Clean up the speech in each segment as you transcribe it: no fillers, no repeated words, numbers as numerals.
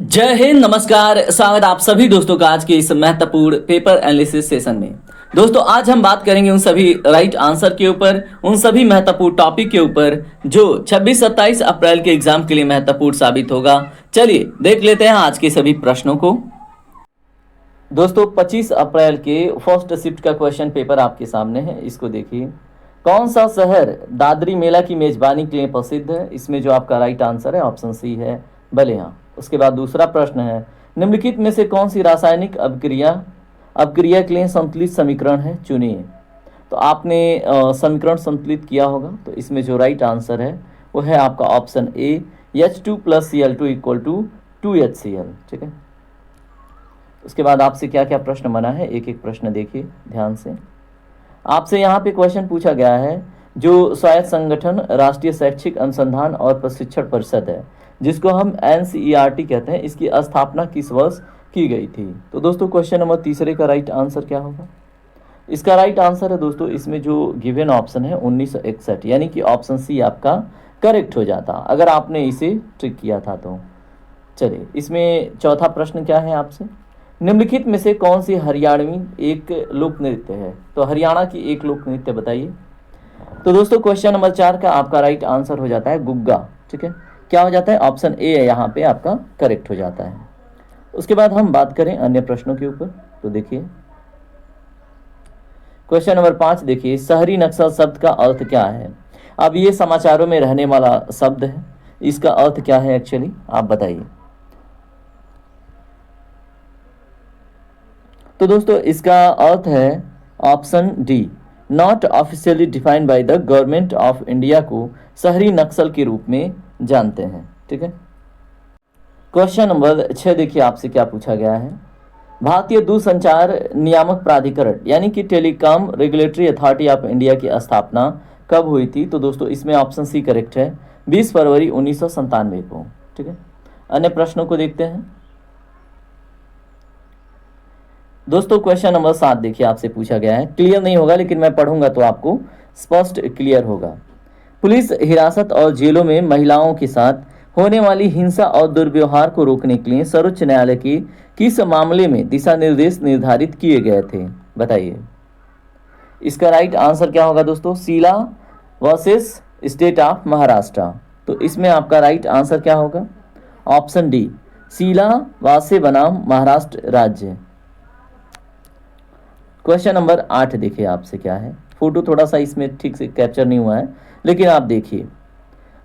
जय हिंद, नमस्कार। स्वागत आप सभी दोस्तों का आज के इस महत्वपूर्ण पेपर एनालिसिस सेशन में। दोस्तों आज हम बात करेंगे उन सभी राइट आंसर के ऊपर, उन सभी महत्वपूर्ण टॉपिक के ऊपर जो 26-27 अप्रैल के एग्जाम के लिए महत्वपूर्ण साबित होगा। चलिए देख लेते हैं आज के सभी प्रश्नों को। दोस्तों 25 अप्रैल के फर्स्ट शिफ्ट का क्वेश्चन पेपर आपके सामने है, इसको देखिए। कौन सा शहर दादरी मेला की मेजबानी के लिए प्रसिद्ध है? इसमें जो आपका राइट आंसर है ऑप्शन सी है, बलिया। उसके बाद दूसरा प्रश्न है, निम्नलिखित में से कौन सी रासायनिक अभिक्रिया के लिए संतुलित समीकरण है? चुनिए। तो आपने समीकरण संतुलित किया होगा, तो इसमें जो राइट आंसर है वो है आपका option A, H2 + Cl2 = 2HCl। ठीक है। उसके बाद आपसे क्या क्या प्रश्न बना है, एक एक प्रश्न देखिए ध्यान से। आपसे यहाँ पे क्वेश्चन पूछा गया है, जो स्वायत्त संगठन राष्ट्रीय शैक्षिक अनुसंधान और प्रशिक्षण परिषद है, जिसको हम NCERT कहते हैं, इसकी स्थापना किस वर्ष की गई थी? तो दोस्तों क्वेश्चन नंबर तीसरे का राइट आंसर क्या होगा? इसका राइट आंसर है दोस्तों, इसमें जो गिवन ऑप्शन है 1961, यानी कि ऑप्शन सी आपका करेक्ट हो जाता अगर आपने इसे ट्रिक किया था तो। चलिए इसमें चौथा प्रश्न क्या है आपसे, निम्नलिखित में से कौन सी हरियाणवी एक लोक नृत्य है? तो हरियाणा की एक लोक नृत्य बताइए। तो दोस्तों क्वेश्चन नंबर 4 का आपका राइट आंसर हो जाता है गुग्गा। ठीक है, क्या हो जाता है? ऑप्शन ए है यहाँ पे आपका करेक्ट हो जाता है। उसके बाद हम बात करें अन्य प्रश्नों के ऊपर, तो देखिए क्वेश्चन नंबर 5 देखिए, शहरी नक्सल शब्द का अर्थ क्या है? अब ये समाचारों में रहने वाला शब्द है, इसका अर्थ क्या है एक्चुअली आप बताइए। तो दोस्तों इसका अर्थ है option D, not officially defined by the government of India को शहरी नक्सल के रूप में जानते हैं। ठीक है। क्वेश्चन नंबर 6 देखिए, आपसे क्या पूछा गया है, भारतीय दूरसंचार नियामक प्राधिकरण यानी कि telecom regulatory authority of India की स्थापना कब हुई थी? तो दोस्तों इसमें ऑप्शन सी करेक्ट है, 20 फरवरी 1997 को। ठीक है। अन्य प्रश्नों को देखते हैं। दोस्तों क्वेश्चन नंबर 7 देखिए, आपसे पूछा गया है, क्लियर नहीं होगा लेकिन मैं पढ़ूंगा तो आपको स्पष्ट क्लियर होगा। पुलिस हिरासत और जेलों में महिलाओं के साथ होने वाली हिंसा और दुर्व्यवहार को रोकने के लिए सर्वोच्च न्यायालय की किस मामले में दिशा निर्देश निर्धारित किए गए थे? बताइए। इसका राइट आंसर क्या होगा दोस्तों? Sheela versus state of Maharashtra. तो इसमें आपका राइट आंसर क्या होगा? ऑप्शन डी, शीला वासे बनाम महाराष्ट्र राज्य। क्वेश्चन नंबर 8 देखिए, आपसे क्या है, फोटो थोड़ा सा इसमें ठीक से कैप्चर नहीं हुआ है लेकिन आप देखिए।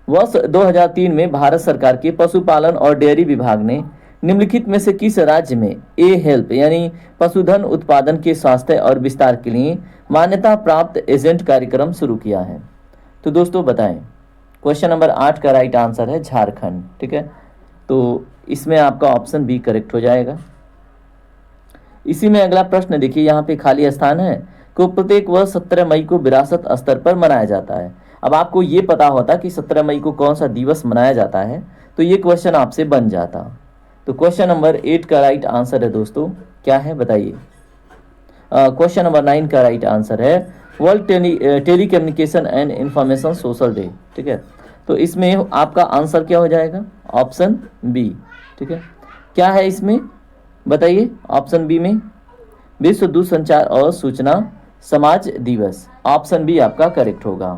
वर्ष 2003 में भारत सरकार के पशुपालन और डेयरी विभाग ने निम्नलिखित में से किस राज्य में ए हेल्प यानी पशुधन उत्पादन के स्वास्थ्य और विस्तार के लिए मान्यता प्राप्त एजेंट कार्यक्रम शुरू किया है? तो दोस्तों बताएं। क्वेश्चन नंबर 8 का राइट आंसर है झारखंड। ठीक है, तो इसमें आपका ऑप्शन बी करेक्ट हो जाएगा। इसी में अगला प्रश्न देखिए, यहाँ पे खाली स्थान है को प्रत्येक वर्ष 17 मई को विरासत स्तर पर मनाया जाता है। अब आपको ये पता होता कि 17 मई को कौन सा दिवस मनाया जाता है तो ये क्वेश्चन आपसे बन जाता। तो क्वेश्चन नंबर 8 का राइट आंसर है दोस्तों, क्या है बताइए। क्वेश्चन नंबर 9 का राइट आंसर है world telecommunication and information social day. ठीक है, तो इसमें आपका आंसर क्या हो जाएगा? Option B. ठीक है, क्या है इसमें बताइए? ऑप्शन बी में विश्व दूरसंचार और सूचना समाज दिवस। ऑप्शन बी आपका करेक्ट होगा।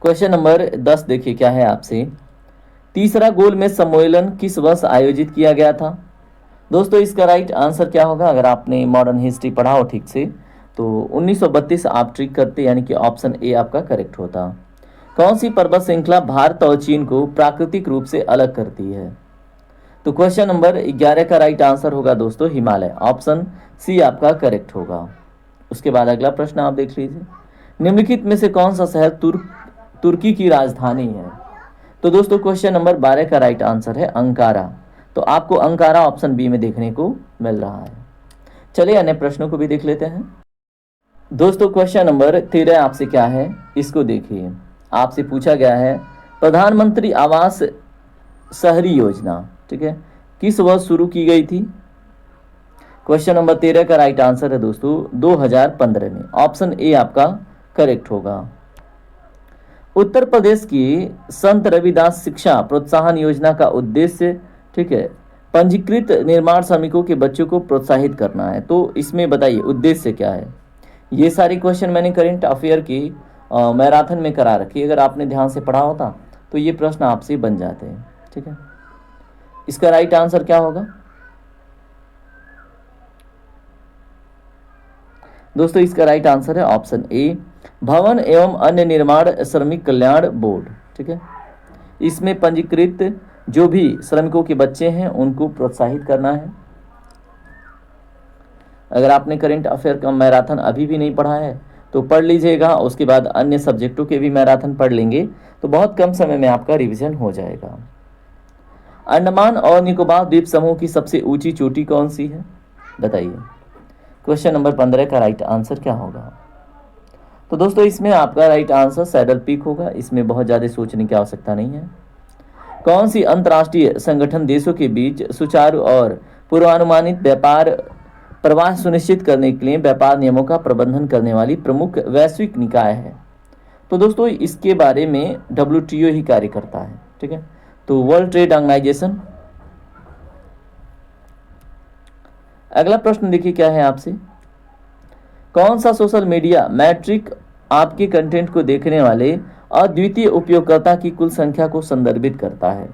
क्वेश्चन नंबर 10 देखिए, क्या है आपसे, तीसरा गोलमेज सम्मेलन किस वर्ष आयोजित किया गया था? दोस्तों इसका राइट आंसर क्या होगा? अगर आपने मॉडर्न हिस्ट्री पढ़ा हो ठीक से तो 1932 आप ट्रिक करते, यानी कि ऑप्शन ए आपका करेक्ट होता। कौन सी पर्वत श्रृंखला भारत और चीन को प्राकृतिक रूप से अलग करती है? तो क्वेश्चन नंबर 11 का राइट आंसर होगा दोस्तों हिमालय। ऑप्शन सी आपका करेक्ट होगा। उसके बाद अगला प्रश्न आप देख लीजिए, निम्नलिखित में से कौन सा शहर तुर्की की राजधानी है? तो दोस्तों क्वेश्चन नंबर 12 का राइट आंसर है अंकारा। तो आपको अंकारा ऑप्शन बी में देखने को मिल रहा है। चलिए अन्य प्रश्नों को भी देख लेते हैं। दोस्तों क्वेश्चन नंबर 13 आपसे क्या है, इसको देखिए। आपसे पूछा गया है प्रधानमंत्री आवास शहरी योजना, ठीक है, किस वर्ष शुरू की गई थी? क्वेश्चन नंबर 13 का राइट आंसर है दोस्तों 2015 में। ऑप्शन ए आपका करेक्ट होगा। उत्तर प्रदेश की संत रविदास शिक्षा प्रोत्साहन योजना का उद्देश्य, ठीक है, पंजीकृत निर्माण श्रमिकों के बच्चों को प्रोत्साहित करना है। तो इसमें बताइए उद्देश्य क्या है। ये सारी क्वेश्चन मैंने करंट अफेयर की मैराथन में करा रखी। अगर आपने ध्यान से पढ़ा होता तो ये प्रश्न आपसे बन जाते हैं, ठीक है। इसका राइट आंसर क्या होगा दोस्तों? इसका राइट आंसर है ऑप्शन ए, भवन एवं अन्य निर्माण श्रमिक कल्याण बोर्ड, ठीक है। इसमें पंजीकृत जो भी श्रमिकों के बच्चे हैं उनको प्रोत्साहित करना है। अगर आपने करंट अफेयर का मैराथन अभी भी नहीं पढ़ा है तो पढ़ लीजिएगा, उसके बाद अन्य सब्जेक्टों के भी मैराथन पढ़ लेंगे तो बहुत कम समय में आपका रिवीजन हो जाएगा। अंडमान और निकोबार द्वीप समूह की सबसे ऊंची चोटी कौन सी है, बताइए। क्वेश्चन नंबर 15 का राइट आंसर क्या होगा? तो दोस्तों इसमें आपका राइट आंसर सैडल पीक होगा। इसमें बहुत ज़्यादा सोचने की आवश्यकता नहीं है। कौन सी अंतर्राष्ट्रीय संगठन देशों के बीच सुचारू और पूर्वानुमानित व्यापार प्रवाह सुनिश्चित करने के लिए व्यापार नियमों का प्रबंधन करने वाली प्रमुख वैश्विक निकाय है? तो दोस्तों इसके बारे में WTO ही कार्य करता है, ठीक है। तो वर्ल्ड ट्रेड ऑर्गेनाइजेशन। अगला प्रश्न देखिए क्या है आपसे, कौन सा सोशल मीडिया मैट्रिक आपके कंटेंट को देखने वाले अद्वितीय उपयोगकर्ता की कुल संख्या को संदर्भित करता है?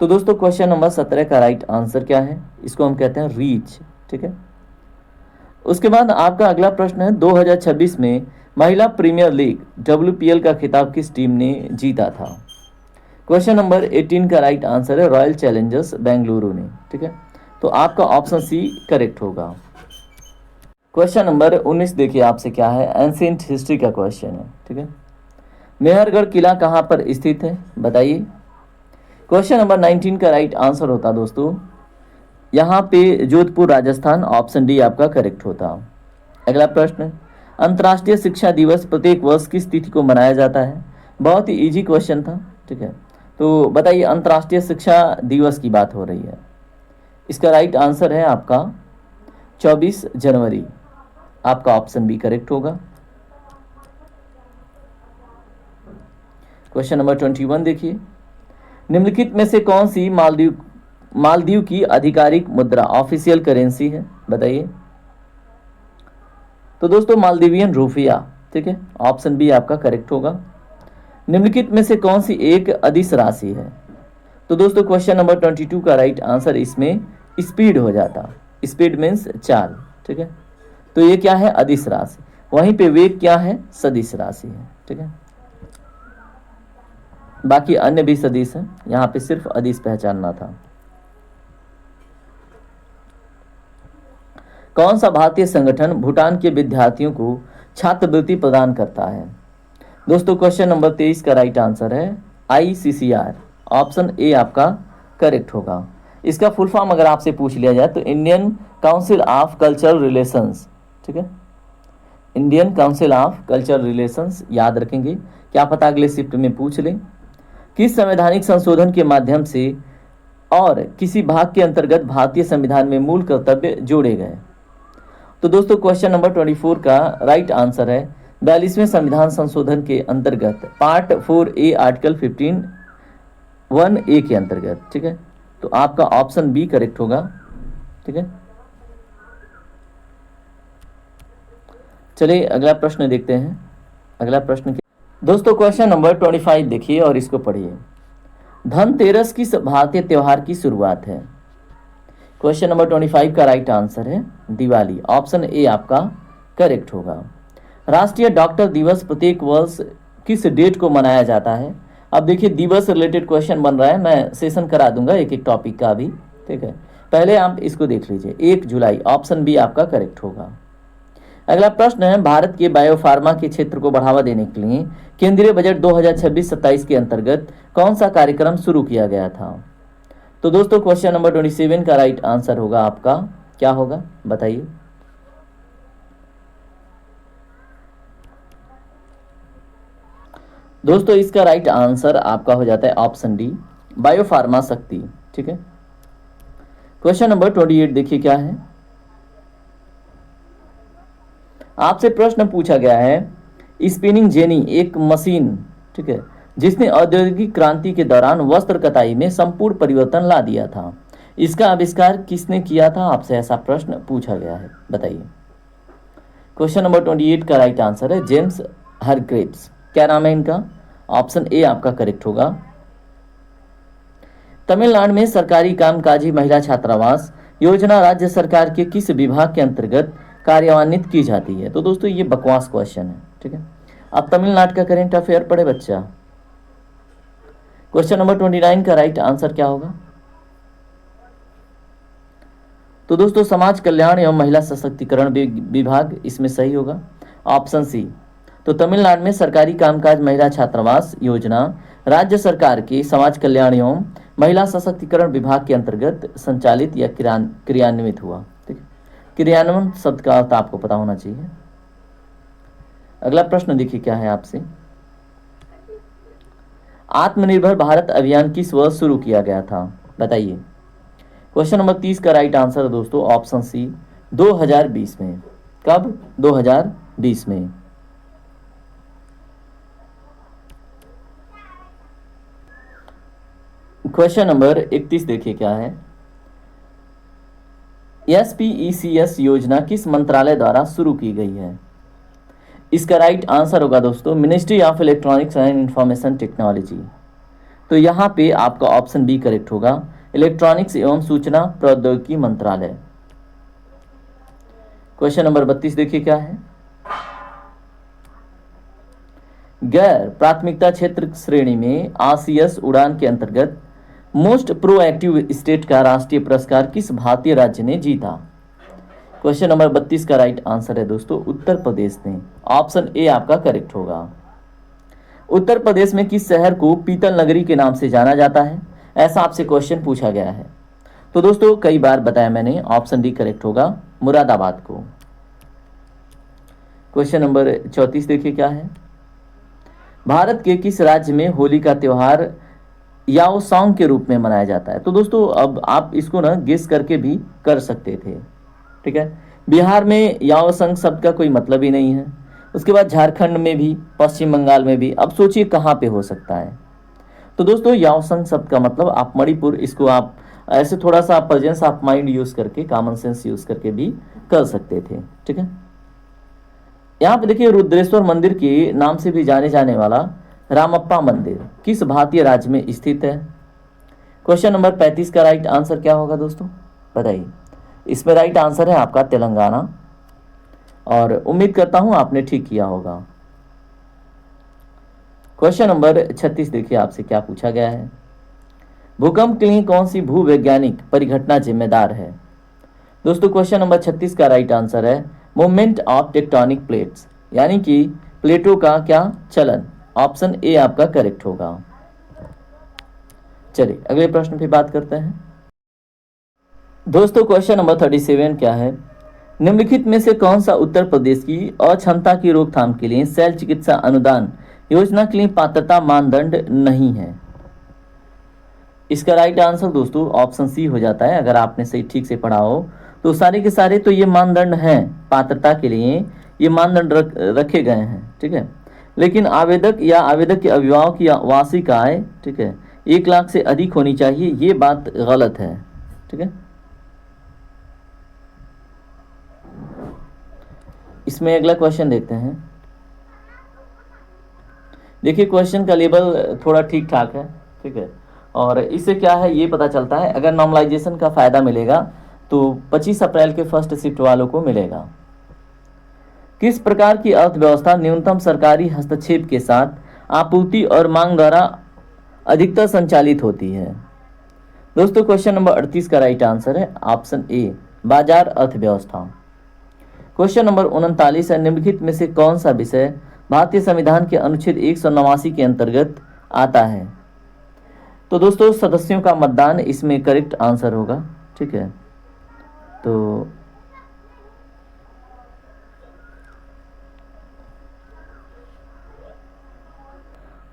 तो दोस्तों क्वेश्चन नंबर 17 का राइट आंसर क्या है? इसको हम कहते हैं रीच, ठीक है। उसके बाद आपका अगला प्रश्न है 2026 में महिला प्रीमियर लीग WPL का खिताब किस टीम ने जीता था? क्वेश्चन नंबर 18 का राइट आंसर है रॉयल चैलेंजर्स बेंगलुरु ने, ठीक है। तो आपका ऑप्शन सी करेक्ट होगा। क्वेश्चन नंबर 19 देखिए आपसे क्या है, एंशिएंट हिस्ट्री का क्वेश्चन है, ठीक है। मेहरगढ़ किला कहाँ पर स्थित है, बताइए। क्वेश्चन नंबर 19 का राइट आंसर होता दोस्तों यहाँ पे जोधपुर राजस्थान, ऑप्शन डी आपका करेक्ट होता। अगला प्रश्न, अंतर्राष्ट्रीय शिक्षा दिवस प्रत्येक वर्ष किस तिथि को मनाया जाता है? बहुत ही इजी क्वेश्चन था, ठीक है। तो बताइए अंतर्राष्ट्रीय शिक्षा दिवस की बात हो रही है। इसका राइट आंसर है आपका 24 जनवरी। आपका ऑप्शन बी करेक्ट होगा। क्वेश्चन नंबर 21 देखिए, निम्नलिखित में से कौन सी मालदीव की आधिकारिक मुद्रा ऑफिशियल करेंसी है, बताइए। तो दोस्तों मालदीवियन रुपया, ठीक है। ऑप्शन बी आपका करेक्ट होगा। निम्नलिखित में से कौन सी एक अदिश राशि है? तो दोस्तों क्वेश्चन नंबर 22 का राइट आंसर इसमें स्पीड हो जाता। स्पीड मीन्स चाल, ठीक है। तो ये क्या है? अदिश राशि। वहीं पे वेग क्या है? सदिश राशि है, ठीक है। बाकी अन्य भी सदिश है, यहाँ पे सिर्फ अदिश पहचानना था। कौन सा भारतीय संगठन भूटान के विद्यार्थियों को छात्रवृत्ति प्रदान करता है? दोस्तों क्वेश्चन नंबर 23 का राइट आंसर है ICCR। ऑप्शन ए आपका करेक्ट होगा। इसका फुल फॉर्म अगर आपसे पूछ लिया जाए तो Indian council of cultural relations, ठीक है। Indian council of cultural relations याद रखेंगे, क्या पता अगले शिफ्ट में पूछ लें। किस संवैधानिक संशोधन के माध्यम से और किसी भाग के अंतर्गत भारतीय संविधान में मूल कर्तव्य जोड़े गए? तो दोस्तों क्वेश्चन नंबर 24 का राइट आंसर है 42वें संविधान संशोधन के अंतर्गत पार्ट 4A आर्टिकल 15(1)A के अंतर्गत, ठीक है। तो आपका ऑप्शन बी करेक्ट होगा, ठीक है। चलिए अगला प्रश्न देखते हैं। अगला प्रश्न दोस्तों क्वेश्चन नंबर 25 देखिए और इसको पढ़िए। धनतेरस किस भारतीय त्योहार की शुरुआत है? क्वेश्चन नंबर 25 का राइट आंसर है दिवाली। ऑप्शन ए आपका करेक्ट होगा। राष्ट्रीय डॉक्टर दिवस प्रत्येक वर्ष किस डेट को मनाया जाता है? अब देखिए दिवस रिलेटेड क्वेश्चन बन रहा है, मैं सेशन करा दूंगा एक एक टॉपिक का भी, ठीक है। पहले आप इसको देख लीजिए, 1 जुलाई। ऑप्शन बी आपका करेक्ट होगा। अगला प्रश्न है, भारत के बायोफार्मा के क्षेत्र को बढ़ावा देने के लिए केंद्रीय बजट 2026-27 के अंतर्गत कौन सा कार्यक्रम शुरू किया गया था? तो दोस्तों क्वेश्चन नंबर 27 का राइट आंसर होगा आपका क्या होगा, बताइए। दोस्तों इसका राइट आंसर आपका हो जाता है ऑप्शन डी, बायोफार्मा शक्ति, ठीक है। क्वेश्चन नंबर 28 देखिए क्या है। आपसे प्रश्न पूछा गया है, स्पिनिंग जेनी एक मशीन, ठीक ठीक है, जिसने औद्योगिक क्रांति के दौरान वस्त्र कताई में संपूर्ण परिवर्तन ला दिया था। इसका आविष्कार किसने किया था, आपसे ऐसा प्रश्न पूछा गया है, बताइए। क्वेश्चन नंबर 28 का राइट आंसर है जेम्स हरग्रेव्स। क्या नाम है इनका? ऑप्शन ए आपका करेक्ट होगा। तमिलनाडु में सरकारी कामकाजी महिला छात्रावास योजना राज्य सरकार के किस विभाग के अंतर्गत कार्यान्वित की जाती है? तो दोस्तों ये बकवास क्वेश्चन है, ठीक है। अब तमिलनाडु का करेंट अफेयर पढ़े बच्चा। क्वेश्चन नंबर 29 का राइट आंसर क्या होगा? तो दोस्तों समाज कल्याण एवं महिला सशक्तिकरण विभाग इसमें सही होगा, ऑप्शन सी। तो तमिलनाडु में सरकारी कामकाज महिला छात्रावास योजना राज्य सरकार के समाज कल्याण एवं महिला सशक्तिकरण विभाग के अंतर्गत संचालित या क्रियान्वित हुआ, ठीक है। क्रियान्वयन शब्द का अर्थ आपको पता होना चाहिए। अगला प्रश्न देखिए क्या है आपसे। आत्मनिर्भर भारत अभियान किस वर्ष शुरू किया गया था, बताइए। क्वेश्चन नंबर 30 का राइट आंसर है दोस्तों ऑप्शन सी 2020 में। कब? 2020 में। क्वेश्चन नंबर 31 देखिए क्या है। SPECS योजना किस मंत्रालय द्वारा शुरू की गई है? इसका राइट आंसर होगा दोस्तों ministry of electronics and information technology. तो यहाँ पे आपका ऑप्शन बी करेक्ट होगा, इलेक्ट्रॉनिक्स एवं सूचना प्रौद्योगिकी मंत्रालय। क्वेश्चन नंबर 32 देखिए क्या है। गैर प्राथमिकता क्षेत्र श्रेणी में आरसीएस उड़ान के अंतर्गत मोस्ट प्रोएक्टिव स्टेट का राष्ट्रीय पुरस्कार किस भारतीय राज्य ने जीता? क्वेश्चन नंबर 32 का राइट आंसर है दोस्तों उत्तर प्रदेश ने। ऑप्शन ए आपका करेक्ट होगा। उत्तर प्रदेश में किस शहर को पीतल नगरी के नाम से जाना जाता है? ऐसा आपसे क्वेश्चन पूछा गया है। तो दोस्तों कई बार बताया मैंने, ऑप्शन डी करेक्ट होगा, मुरादाबाद को। क्वेश्चन नंबर 34 देखिए क्या है। भारत के किस राज्य में होली का त्योहार याओसोंग के रूप में मनाया जाता है? तो दोस्तों अब आप इसको ना गेस करके भी कर सकते थे, ठीक है। बिहार में याओसोंग शब्द का कोई मतलब ही नहीं है। उसके बाद झारखंड में भी, पश्चिम बंगाल में भी। अब सोचिए कहाँ पे हो सकता है। तो दोस्तों याओसोंग शब्द का मतलब आप मणिपुर, इसको आप ऐसे थोड़ा सा प्रेजेंस ऑफ माइंड यूज करके, कॉमन सेंस यूज करके भी कर सकते थे, ठीक है। यहाँ पे देखिए रुद्रेश्वर मंदिर के नाम से भी जाने जाने वाला रामप्पा मंदिर किस भारतीय राज्य में स्थित है? क्वेश्चन नंबर 35 का राइट आंसर क्या होगा दोस्तों, बताइए। इसमें राइट आंसर है आपका तेलंगाना, और उम्मीद करता हूं आपने ठीक किया होगा। क्वेश्चन नंबर 36 देखिए आपसे क्या पूछा गया है। भूकंप के लिए कौन सी भूवैज्ञानिक परिघटना जिम्मेदार है? दोस्तों क्वेश्चन नंबर 36 का राइट आंसर है मूवमेंट ऑफ टेक्टोनिक प्लेट्स, यानी कि प्लेटों का क्या चलन। ऑप्शन ए आपका करेक्ट होगा। चलिए अगले प्रश्न पे बात करते हैं। दोस्तों क्वेश्चन नंबर 37 क्या है। निम्नलिखित में से कौन सा उत्तर प्रदेश की अक्षमता की रोकथाम के लिए शैल चिकित्सा अनुदान योजना के लिए पात्रता मानदंड नहीं है? इसका राइट आंसर दोस्तों ऑप्शन सी हो जाता है। अगर आपने सही ठीक से पढ़ा हो तो सारे के सारे तो ये मानदंड हैं पात्रता के लिए, ये मानदंड रखे गए हैं, ठीक है। लेकिन आवेदक या आवेदक के अभिभावक की वार्षिक आय, ठीक है, 1 लाख से अधिक होनी चाहिए, ये बात गलत है, ठीक है। इसमें अगला क्वेश्चन देखते हैं। देखिए क्वेश्चन का लेवल थोड़ा ठीक ठाक है, ठीक है। और इससे क्या है ये पता चलता है, अगर नॉर्मलाइजेशन का फायदा मिलेगा तो 25 अप्रैल के फर्स्ट शिफ्ट वालों को मिलेगा। किस प्रकार की अर्थव्यवस्था न्यूनतम सरकारी हस्तक्षेप के साथ आपूर्ति और मांग द्वारा अधिकतर संचालित होती है? दोस्तों क्वेश्चन नंबर 38 का राइट आंसर है ऑप्शन ए बाजार अर्थव्यवस्था। क्वेश्चन नंबर 39 है। निम्नलिखित में से कौन सा विषय भारतीय संविधान के अनुच्छेद 189 के अंतर्गत आता है? तो दोस्तों सदस्यों का मतदान इसमें करेक्ट आंसर होगा, ठीक है। तो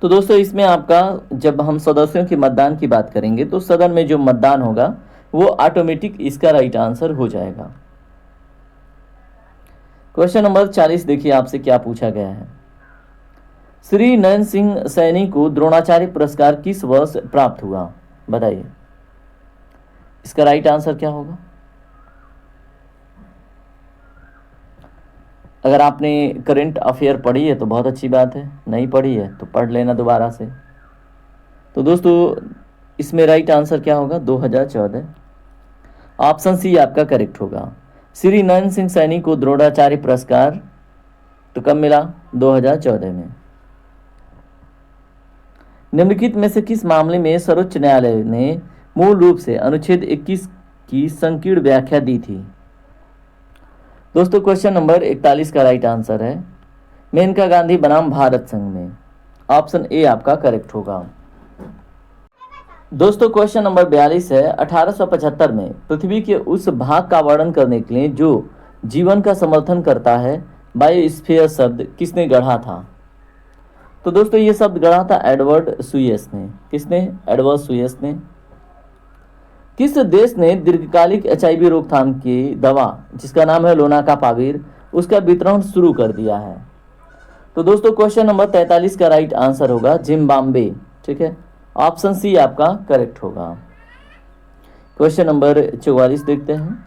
दोस्तों इसमें आपका जब हम सदस्यों के मतदान की बात करेंगे तो सदन में जो मतदान होगा वो ऑटोमेटिक इसका राइट आंसर हो जाएगा। क्वेश्चन नंबर 40 देखिए आपसे क्या पूछा गया है। श्री नयन सिंह सैनी को द्रोणाचार्य पुरस्कार किस वर्ष प्राप्त हुआ? बताइए, इसका राइट आंसर क्या होगा? अगर आपने करंट अफेयर पढ़ी है तो बहुत अच्छी बात है, नहीं पढ़ी है तो पढ़ लेना दोबारा से। तो दोस्तों इसमें राइट आंसर क्या होगा? 2014। ऑप्शन सी आपका करेक्ट होगा। श्री नयन सिंह सैनी को द्रोणाचार्य पुरस्कार तो कब मिला? 2014 में। निम्नलिखित में से किस मामले में सर्वोच्च न्यायालय ने मूल रूप से अनुच्छेद 21 की संकीर्ण व्याख्या दी थी? दोस्तों क्वेश्चन नंबर 41 का राइट आंसर है मेनका गांधी बनाम भारत संघ में। ऑप्शन ए आपका करेक्ट होगा। दोस्तों क्वेश्चन नंबर 42 है 1875 में पृथ्वी के उस भाग का वर्णन करने के लिए जो जीवन का समर्थन करता है बायोस्फीयर शब्द किसने गढ़ा था? तो दोस्तों ये शब्द गढ़ा था एडवर्ड सुयस ने। किसने? एडवर्ड सुयस ने। किस देश ने दीर्घकालिक एचआईवी रोकथाम की दवा जिसका नाम है लोनाकापाविर उसका वितरण शुरू कर दिया है? तो दोस्तों क्वेश्चन नंबर 43 का राइट आंसर होगा जिम्बाब्वे। ठीक है, ऑप्शन सी आपका करेक्ट होगा। क्वेश्चन नंबर 44 देखते हैं।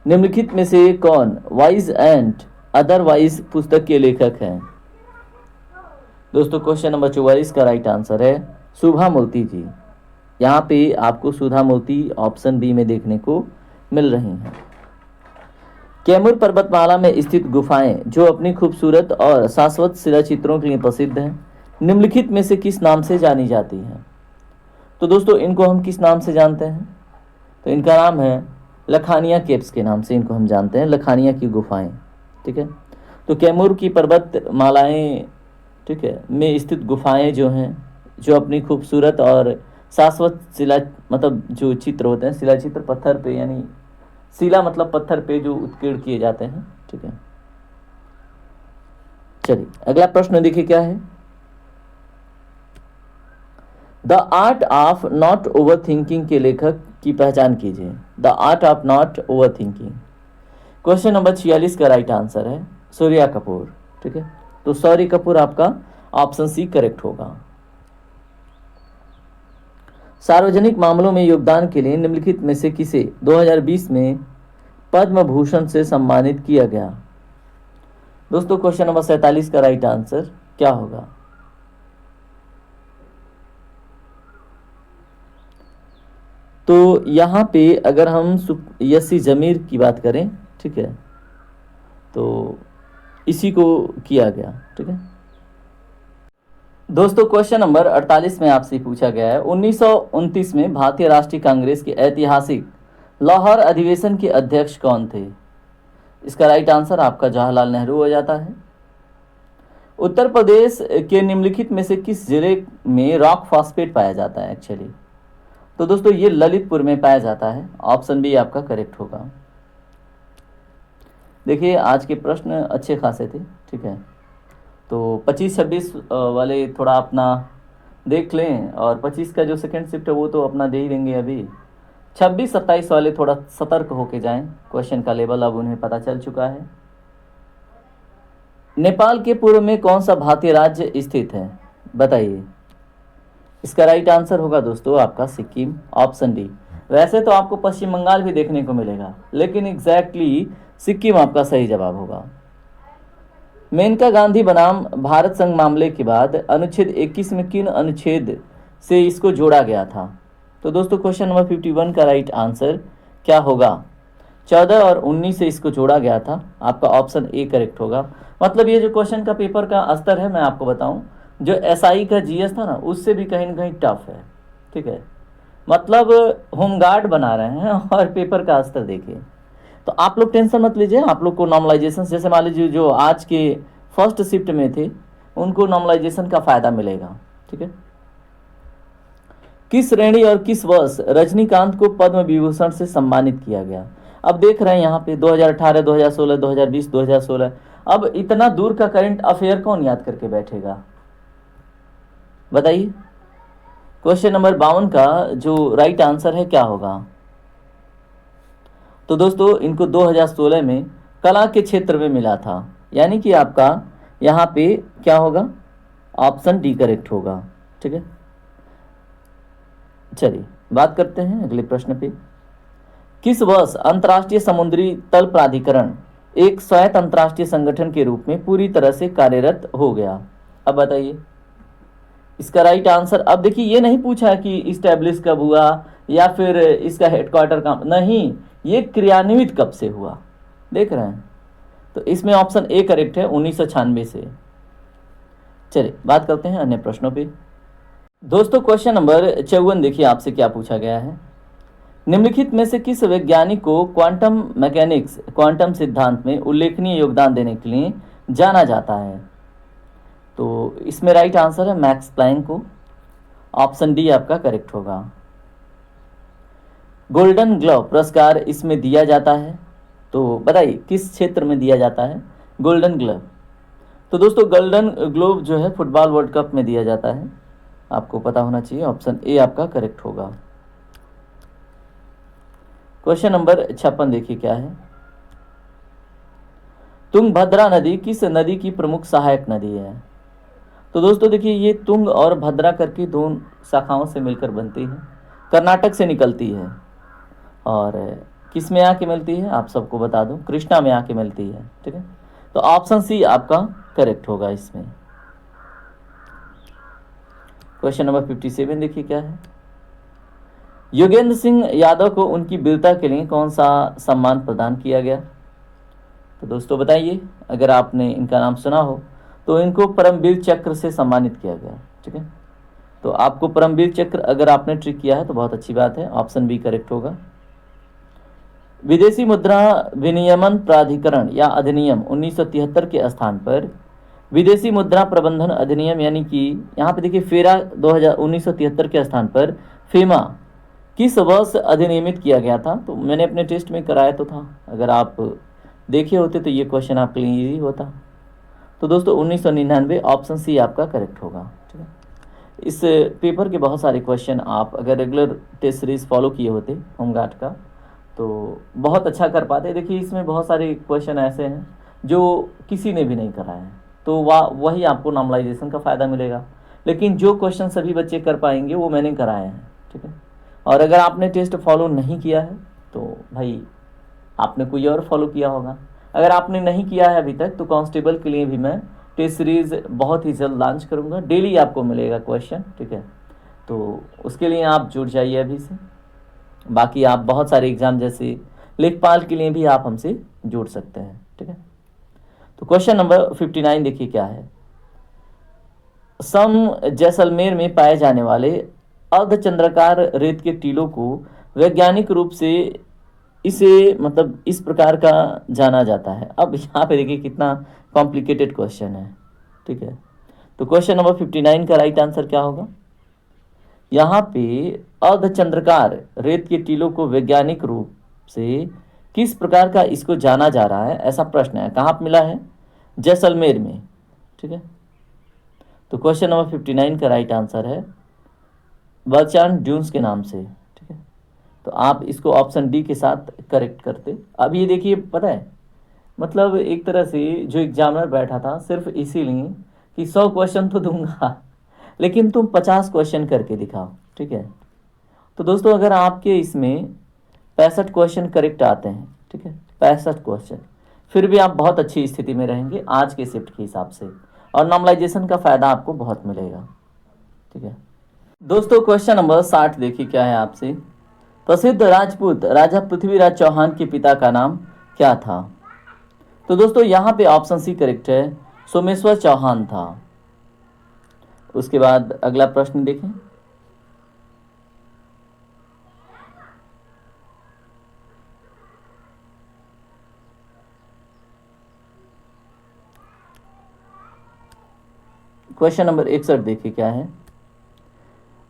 निम्नलिखित में से कौन वाइज एंड अदरवाइज पुस्तक के लेखक हैं? दोस्तों क्वेश्चन नंबर 44 का राइट आंसर है सुधा मूर्ति जी। यहाँ पे आपको सुधा मूर्ति ऑप्शन बी में देखने को मिल रही हैं। कैमूर पर्वतमाला में स्थित गुफाएं जो अपनी खूबसूरत और शाश्वत शिलाचित्रों के लिए प्रसिद्ध हैं निम्नलिखित में से किस नाम से जानी जाती हैं? तो दोस्तों इनको हम किस नाम से जानते हैं? तो इनका नाम है लखानिया केव्स के नाम से इनको हम जानते हैं, लखानिया की गुफाएं। ठीक है, तो कैमूर की पर्वतमालाएं ठीक है में स्थित गुफाएं जो हैं जो अपनी खूबसूरत और शाश्वत शिला मतलब जो चित्र होते हैं शिला चित्र पत्थर पे यानी शिला मतलब पत्थर पे जो उत्कीर्ण किए जाते हैं। ठीक है, चलिए अगला प्रश्न देखिए क्या है। The art of not over thinking के लेखक की पहचान कीजिए। The art of not over thinking. Question number 46 का राइट आंसर है सूर्या कपूर। ठीक है, तो सौर्य कपूर आपका ऑप्शन सी करेक्ट होगा। सार्वजनिक मामलों में योगदान के लिए निम्नलिखित में से किसे 2020 में पद्म भूषण से सम्मानित किया गया? दोस्तों क्वेश्चन नंबर 47 का राइट आंसर क्या होगा? तो यहाँ पे अगर हम यसी जमीर की बात करें ठीक है तो इसी को किया गया। ठीक है दोस्तों क्वेश्चन नंबर 48 में आपसे पूछा गया है 1929 में भारतीय राष्ट्रीय कांग्रेस के ऐतिहासिक लाहौर अधिवेशन के अध्यक्ष कौन थे? इसका राइट आंसर आपका जवाहरलाल नेहरू हो जाता है। उत्तर प्रदेश के निम्नलिखित में से किस जिले में रॉक फॉस्फेट पाया जाता है एक्चुअली? तो दोस्तों ये ललितपुर में पाया जाता है। ऑप्शन बी आपका करेक्ट होगा। देखिए आज के प्रश्न अच्छे खासे थे। ठीक है, तो 25-26 वाले थोड़ा अपना देख लें और 25 का जो सेकंड शिफ्ट है वो तो अपना दे ही देंगे अभी। 26-27 वाले थोड़ा सतर्क होके जाएं, क्वेश्चन का लेवल अब उन्हें पता चल चुका है। नेपाल के पूर्व में कौन सा भारतीय राज्य स्थित है? बताइए, इसका राइट आंसर होगा दोस्तों आपका सिक्किम। Option D. वैसे तो आपको पश्चिम बंगाल भी देखने को मिलेगा लेकिन एग्जैक्टली सिक्किम आपका सही जवाब होगा। मेनका गांधी बनाम भारत संघ मामले के बाद अनुच्छेद 21 में किन अनुच्छेद से इसको जोड़ा गया था? तो दोस्तों क्वेश्चन नंबर 51 का राइट आंसर क्या होगा? 14 और 19 से इसको जोड़ा गया था। आपका ऑप्शन ए करेक्ट होगा। मतलब ये जो क्वेश्चन का पेपर का स्तर है मैं आपको बताऊं जो एसआई का जीएस था ना उससे भी कहीं ना कहीं टफ है। ठीक है, मतलब होमगार्ड बना रहे हैं और पेपर का स्तर देखिए। तो आप लोग टेंशन मत लीजिए, आप लोग को नॉर्मलाइजेशन जैसे मान लीजिए जो आज के फर्स्ट शिफ्ट में थे उनको नॉर्मलाइजेशन का फायदा मिलेगा। ठीक है, किस श्रेणी और किस वर्ष रजनीकांत को पद्म विभूषण से सम्मानित किया गया? अब देख रहे हैं यहाँ पे 2018, 2016, 2020, 2016। अब इतना दूर का करंट अफेयर कौन याद करके बैठेगा बताइए। क्वेश्चन नंबर 52 का जो राइट आंसर है क्या होगा? तो दोस्तों इनको 2016 में कला के क्षेत्र में मिला था। यानी कि आपका यहाँ पे क्या होगा, ऑप्शन डी करेक्ट होगा। ठीक है, चलिए बात करते हैं अगले प्रश्न पे। किस वर्ष अंतर्राष्ट्रीय समुद्री तल प्राधिकरण एक स्वायत्त अंतर्राष्ट्रीय संगठन के रूप में पूरी तरह से कार्यरत हो गया? अब बताइए इसका राइट आंसर। अब देखिए ये नहीं पूछा कि इस्टेब्लिश कब हुआ या फिर इसका हेडक्वार्टर कहाँ, नहीं, ये क्रियान्वित कब से हुआ, देख रहे हैं। तो इसमें ऑप्शन ए करेक्ट है, 1996 से। चलिए बात करते हैं अन्य प्रश्नों पे। दोस्तों क्वेश्चन नंबर 54 देखिए आपसे क्या पूछा गया है। निम्नलिखित में से किस वैज्ञानिक को क्वांटम मैकेनिक्स क्वांटम सिद्धांत में उल्लेखनीय योगदान देने के लिए जाना जाता है? तो इसमें राइट आंसर है मैक्स प्लैंक को। ऑप्शन डी आपका करेक्ट होगा। गोल्डन ग्लोव पुरस्कार इसमें दिया जाता है, तो बताइए किस क्षेत्र में दिया जाता है गोल्डन ग्लोव? तो दोस्तों गोल्डन ग्लोव जो है फुटबॉल वर्ल्ड कप में दिया जाता है, आपको पता होना चाहिए। ऑप्शन ए आपका करेक्ट होगा। क्वेश्चन नंबर 56 देखिए क्या है। तुंगभद्रा नदी किस नदी की प्रमुख सहायक नदी है? तो दोस्तों देखिए ये तुंग और भद्रा करके दो शाखाओं से मिलकर बनती है, कर्नाटक से निकलती है और किस में आके मिलती है आप सबको बता दूं, कृष्णा में आके मिलती है। ठीक है, तो ऑप्शन सी आपका करेक्ट होगा इसमें। क्वेश्चन नंबर 57 देखिए क्या है। योगेंद्र सिंह यादव को उनकी वीरता के लिए कौन सा सम्मान प्रदान किया गया? तो दोस्तों बताइए, अगर आपने इनका नाम सुना हो तो इनको परमवीर चक्र से सम्मानित किया गया। ठीक है, तो आपको परमवीर चक्र अगर आपने ट्रिक किया है तो बहुत अच्छी बात है, ऑप्शन बी करेक्ट होगा। विदेशी मुद्रा विनियमन प्राधिकरण या अधिनियम 1973 के स्थान पर विदेशी मुद्रा प्रबंधन अधिनियम यानी कि यहाँ पे देखिए फेरा 1973 के स्थान पर फेमा किस वर्ष अधिनियमित किया गया था? तो मैंने अपने टेस्ट में कराया तो था, अगर आप देखे होते तो ये क्वेश्चन आपके लिए इजी होता। तो दोस्तों 1999 ऑप्शन सी आपका करेक्ट होगा। ठीक है, इस पेपर के बहुत सारे क्वेश्चन आप अगर रेगुलर टेस्ट सीरीज फॉलो किए होते होमगार्ड का तो बहुत अच्छा कर पाते। देखिए इसमें बहुत सारे क्वेश्चन ऐसे हैं जो किसी ने भी नहीं कराए हैं, तो वही आपको नॉर्मलाइजेशन का फ़ायदा मिलेगा। लेकिन जो क्वेश्चन सभी बच्चे कर पाएंगे वो मैंने कराए हैं। ठीक है, और अगर आपने टेस्ट फॉलो नहीं किया है तो भाई आपने कोई और फॉलो किया होगा। अगर आपने नहीं किया है अभी तक तो कांस्टेबल के लिए भी मैं टेस्ट सीरीज़ बहुत ही जल्द लॉन्च करूँगा, डेली आपको मिलेगा क्वेश्चन। ठीक है, तो उसके लिए आप जुड़ जाइए अभी से। बाकी आप बहुत सारे एग्जाम जैसे लेखपाल के लिए भी आप हमसे जुड़ सकते हैं। ठीक है, तो क्वेश्चन नंबर 59 देखिए क्या है। सम जैसलमेर में पाए जाने वाले अर्धचंद्राकार रेत के टीलों को वैज्ञानिक रूप से इसे मतलब इस प्रकार का जाना जाता है। अब यहाँ पे देखिए कितना कॉम्प्लिकेटेड क्वेश्चन है। ठीक है, तो क्वेश्चन नंबर 59 का राइट आंसर क्या होगा? यहाँ पे अर्धचंद्राकार रेत के टीलों को वैज्ञानिक रूप से किस प्रकार का इसको जाना जा रहा है, ऐसा प्रश्न है। कहाँ पे मिला है? जैसलमेर में। ठीक है, तो क्वेश्चन नंबर 59 का राइट आंसर है बर्चान ड्यून्स के नाम से। ठीक है, तो आप इसको ऑप्शन डी के साथ करेक्ट करते। अब ये देखिए पता है मतलब एक तरह से जो एग्जामिनर बैठा था सिर्फ इसीलिए कि 100 क्वेश्चन तो दूंगा लेकिन तुम 50 क्वेश्चन करके दिखाओ। ठीक है, तो दोस्तों अगर आपके इसमें 65 क्वेश्चन करेक्ट आते हैं, ठीक है 65 क्वेश्चन, फिर भी आप बहुत अच्छी स्थिति में रहेंगे आज के शिफ्ट के हिसाब से, और नॉर्मलाइजेशन का फ़ायदा आपको बहुत मिलेगा। ठीक है दोस्तों, क्वेश्चन नंबर 60 देखिए क्या है आपसे। प्रसिद्ध राजपूत राजा पृथ्वीराज चौहान के पिता का नाम क्या था? तो दोस्तों यहाँ पे ऑप्शन सी करेक्ट है, सोमेश्वर चौहान था। उसके बाद अगला प्रश्न देखें। क्वेश्चन नंबर 61 देखिए क्या है।